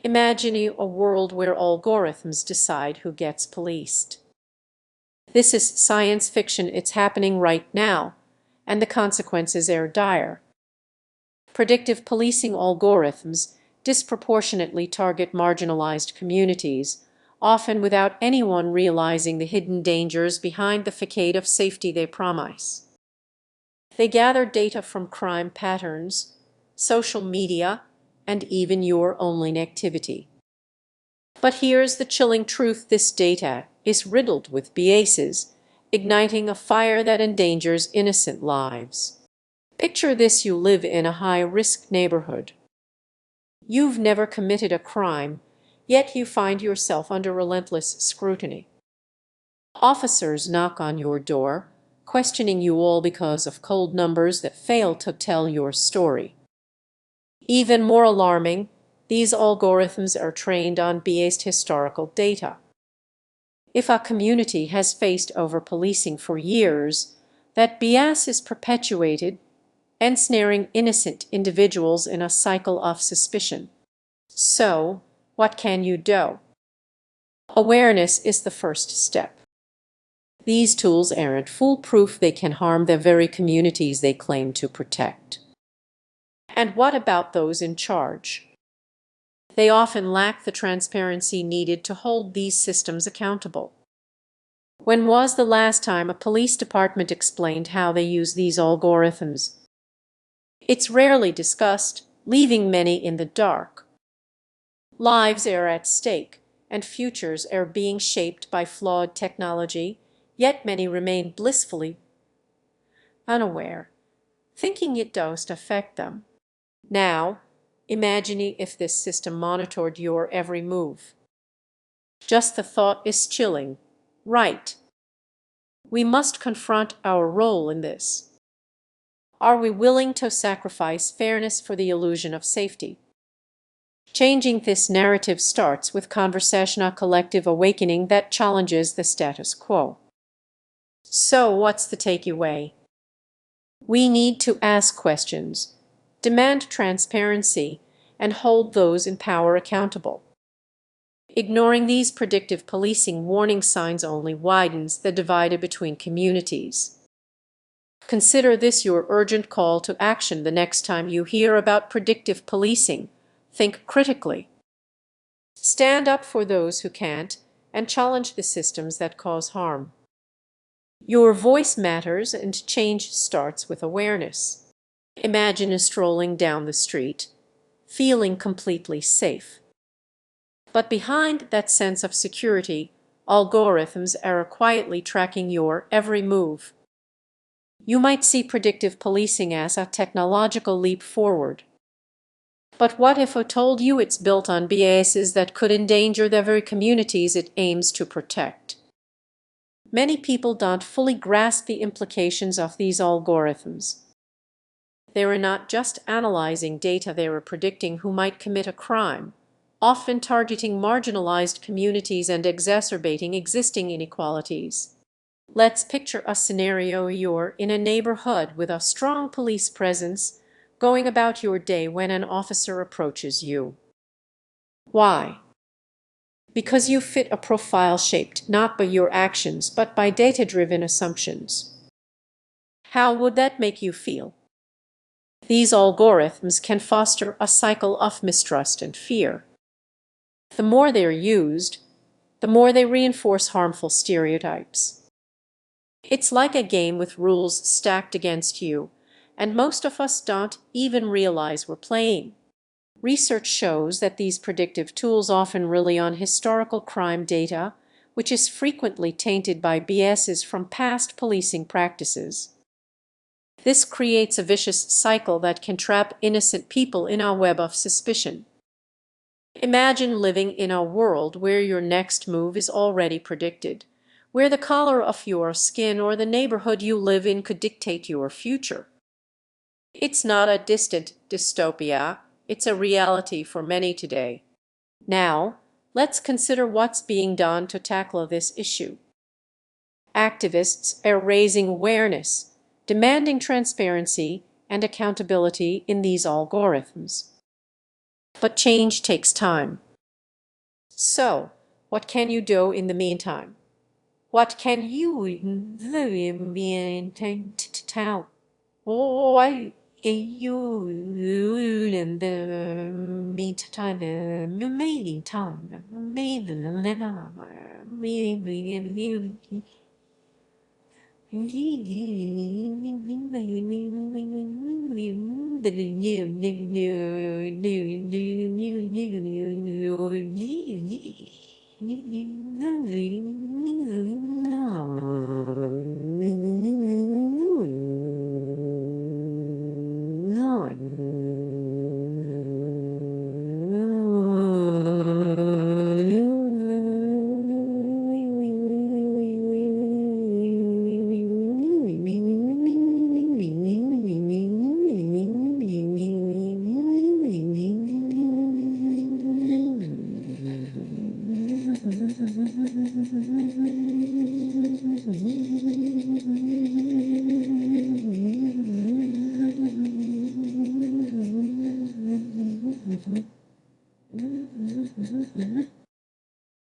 Imagine a world where algorithms decide who gets policed. This is science fiction. It's happening right now, and the consequences are dire. Predictive policing algorithms disproportionately target marginalized communities, often without anyone realizing the hidden dangers behind the facade of safety they promise. They gather data from crime patterns, social media, and even your online activity. But here's the chilling truth: this data is riddled with biases, igniting a fire that endangers innocent lives. Picture this: you live in a high-risk neighborhood. You've never committed a crime, yet you find yourself under relentless scrutiny. Officers knock on your door, questioning you all because of cold numbers that fail to tell your story. Even more alarming, these algorithms are trained on biased historical data. If a community has faced over-policing for years, that bias is perpetuated, ensnaring innocent individuals in a cycle of suspicion. So, what can you do? Awareness is the first step. These tools aren't foolproof. They can harm the very communities they claim to protect. And what about those in charge? They often lack the transparency needed to hold these systems accountable. When was the last time a police department explained how they use these algorithms? It's rarely discussed, leaving many in the dark. Lives are at stake, and futures are being shaped by flawed technology, yet many remain blissfully unaware, thinking it doesn't affect them. Now, imagine if this system monitored your every move. Just the thought is chilling, right? We must confront our role in this. Are we willing to sacrifice fairness for the illusion of safety? Changing this narrative starts with conversation, a collective awakening that challenges the status quo. So, what's the takeaway? We need to ask questions, demand transparency, and hold those in power accountable. Ignoring these predictive policing warning signs only widens the divide between communities. Consider this your urgent call to action the next time you hear about predictive policing. Think critically. Stand up for those who can't, and challenge the systems that cause harm. Your voice matters, and change starts with awareness. Imagine strolling down the street, feeling completely safe. But behind that sense of security, algorithms are quietly tracking your every move. You might see predictive policing as a technological leap forward. But what if I told you it's built on biases that could endanger the very communities it aims to protect? Many people don't fully grasp the implications of these algorithms. They are not just analyzing data, they are predicting who might commit a crime, often targeting marginalized communities and exacerbating existing inequalities. Let's picture a scenario: you're in a neighborhood with a strong police presence, going about your day when an officer approaches you. Why? Because you fit a profile shaped not by your actions but by data-driven assumptions. How would that make you feel? These algorithms can foster a cycle of mistrust and fear. The more they're used, the more they reinforce harmful stereotypes. It's like a game with rules stacked against you, and most of us don't even realize we're playing. Research shows that these predictive tools often rely on historical crime data, which is frequently tainted by biases from past policing practices. This creates a vicious cycle that can trap innocent people in a web of suspicion. Imagine living in a world where your next move is already predicted, where the color of your skin or the neighborhood you live in could dictate your future. It's not a distant dystopia, it's a reality for many today. Now, let's consider what's being done to tackle this issue. Activists are raising awareness, demanding transparency and accountability in these algorithms. But change takes time. So, what can you do in the meantime? What can you do in the meantime? What can you do in the meantime?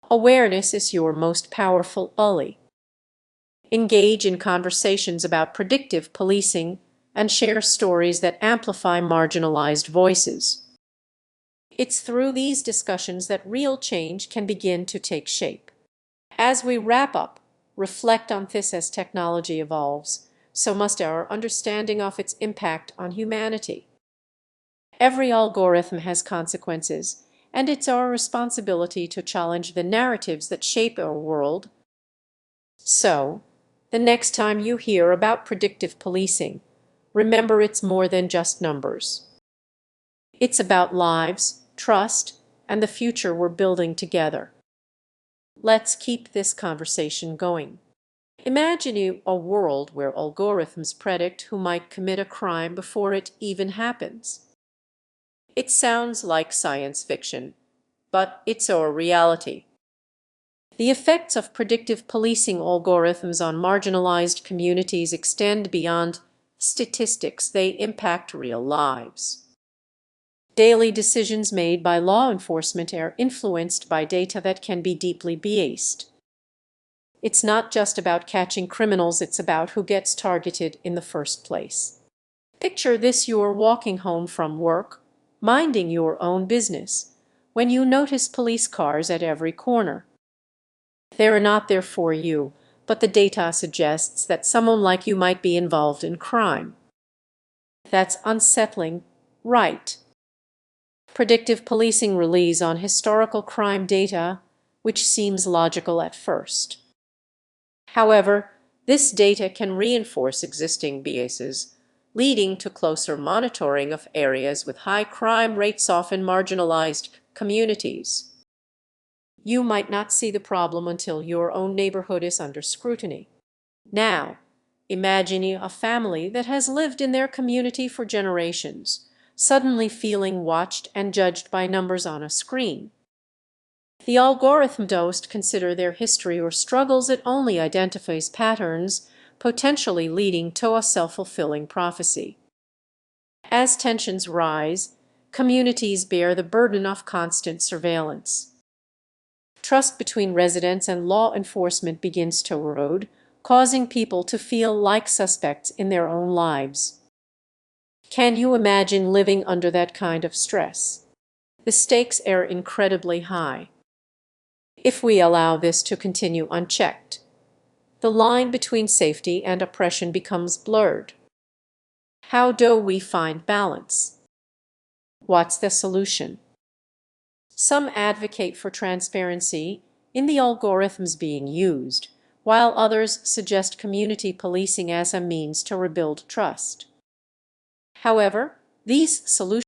Awareness is your most powerful ally. Engage in conversations about predictive policing and share stories that amplify marginalized voices. It's through these discussions that real change can begin to take shape. As we wrap up, reflect on this: as technology evolves, so must our understanding of its impact on humanity. Every algorithm has consequences, and it's our responsibility to challenge the narratives that shape our world. So, the next time you hear about predictive policing, remember it's more than just numbers. It's about lives, trust, and the future we're building together. Let's keep this conversation going. Imagine a world where algorithms predict who might commit a crime before it even happens. It sounds like science fiction, but it's our reality. The effects of predictive policing algorithms on marginalized communities extend beyond statistics. They impact real lives. Daily decisions made by law enforcement are influenced by data that can be deeply biased. It's not just about catching criminals, it's about who gets targeted in the first place. Picture this: you're walking home from work, minding your own business, when you notice police cars at every corner. They're not there for you, but the data suggests that someone like you might be involved in crime. That's unsettling, right? Predictive policing relies on historical crime data, which seems logical at first. However, this data can reinforce existing biases, leading to closer monitoring of areas with high crime rates, often marginalized communities. You might not see the problem until your own neighborhood is under scrutiny. Now, imagine a family that has lived in their community for generations, suddenly feeling watched and judged by numbers on a screen. The algorithm doesn't consider their history or struggles, it only identifies patterns, potentially leading to a self-fulfilling prophecy. As tensions rise, communities bear the burden of constant surveillance. Trust between residents and law enforcement begins to erode, causing people to feel like suspects in their own lives. Can you imagine living under that kind of stress? The stakes are incredibly high. If we allow this to continue unchecked, the line between safety and oppression becomes blurred. How do we find balance? What's the solution? Some advocate for transparency in the algorithms being used, while others suggest community policing as a means to rebuild trust. However, these solutions